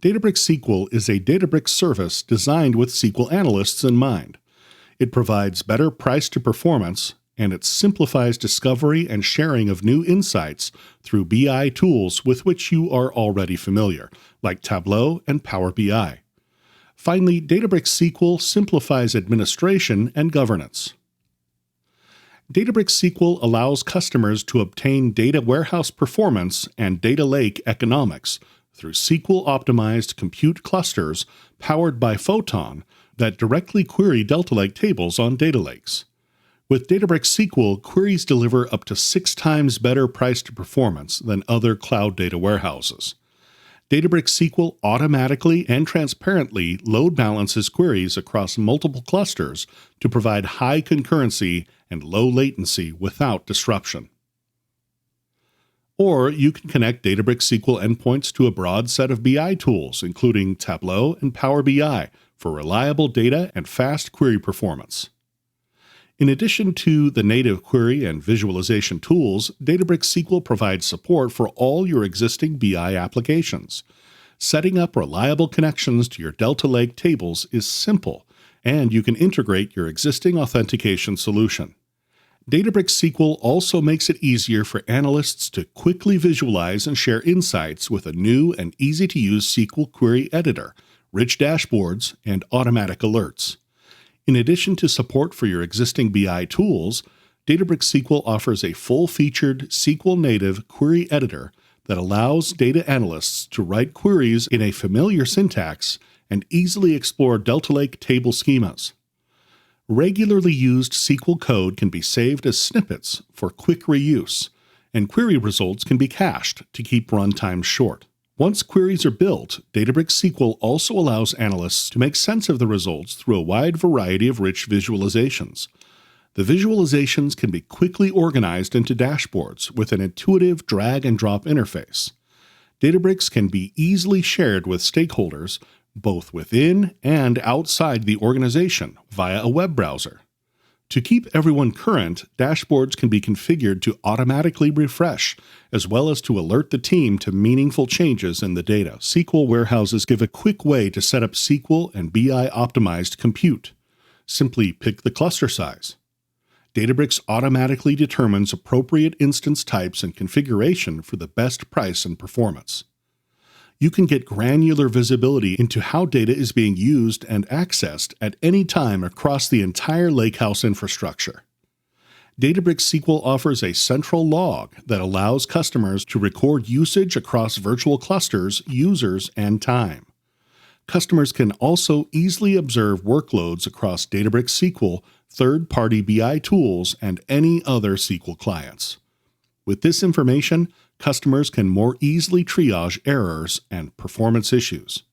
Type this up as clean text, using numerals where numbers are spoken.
Databricks SQL is a Databricks service designed with SQL analysts in mind. It provides better price to performance, and it simplifies discovery and sharing of new insights through BI tools with which you are already familiar, like Tableau and Power BI. Finally, Databricks SQL simplifies administration and governance. Databricks SQL allows customers to obtain data warehouse performance and data lake economics through SQL-optimized compute clusters powered by Photon that directly query Delta Lake tables on data lakes. With Databricks SQL, queries deliver up to 6 times better price to performance than other cloud data warehouses. Databricks SQL automatically and transparently load balances queries across multiple clusters to provide high concurrency and low latency without disruption. Or you can connect Databricks SQL endpoints to a broad set of BI tools, including Tableau and Power BI, for reliable data and fast query performance. In addition to the native query and visualization tools, Databricks SQL provides support for all your existing BI applications. Setting up reliable connections to your Delta Lake tables is simple, and you can integrate your existing authentication solution. Databricks SQL also makes it easier for analysts to quickly visualize and share insights with a new and easy-to-use SQL query editor, rich dashboards, and automatic alerts. In addition to support for your existing BI tools, Databricks SQL offers a full-featured SQL-native query editor that allows data analysts to write queries in a familiar syntax and easily explore Delta Lake table schemas. Regularly used SQL code can be saved as snippets for quick reuse, and query results can be cached to keep runtime short. Once queries are built, Databricks SQL also allows analysts to make sense of the results through a wide variety of rich visualizations. The visualizations can be quickly organized into dashboards with an intuitive drag-and-drop interface. Databricks can be easily shared with stakeholders, both within and outside the organization via a web browser. To keep everyone current, dashboards can be configured to automatically refresh, as well as to alert the team to meaningful changes in the data. SQL warehouses give a quick way to set up SQL and BI optimized compute. Simply pick the cluster size. Databricks automatically determines appropriate instance types and configuration for the best price and performance. You can get granular visibility into how data is being used and accessed at any time across the entire Lakehouse infrastructure. Databricks SQL offers a central log that allows customers to record usage across virtual clusters, users, and time. Customers can also easily observe workloads across Databricks SQL, third-party BI tools, and any other SQL clients. With this information, customers can more easily triage errors and performance issues.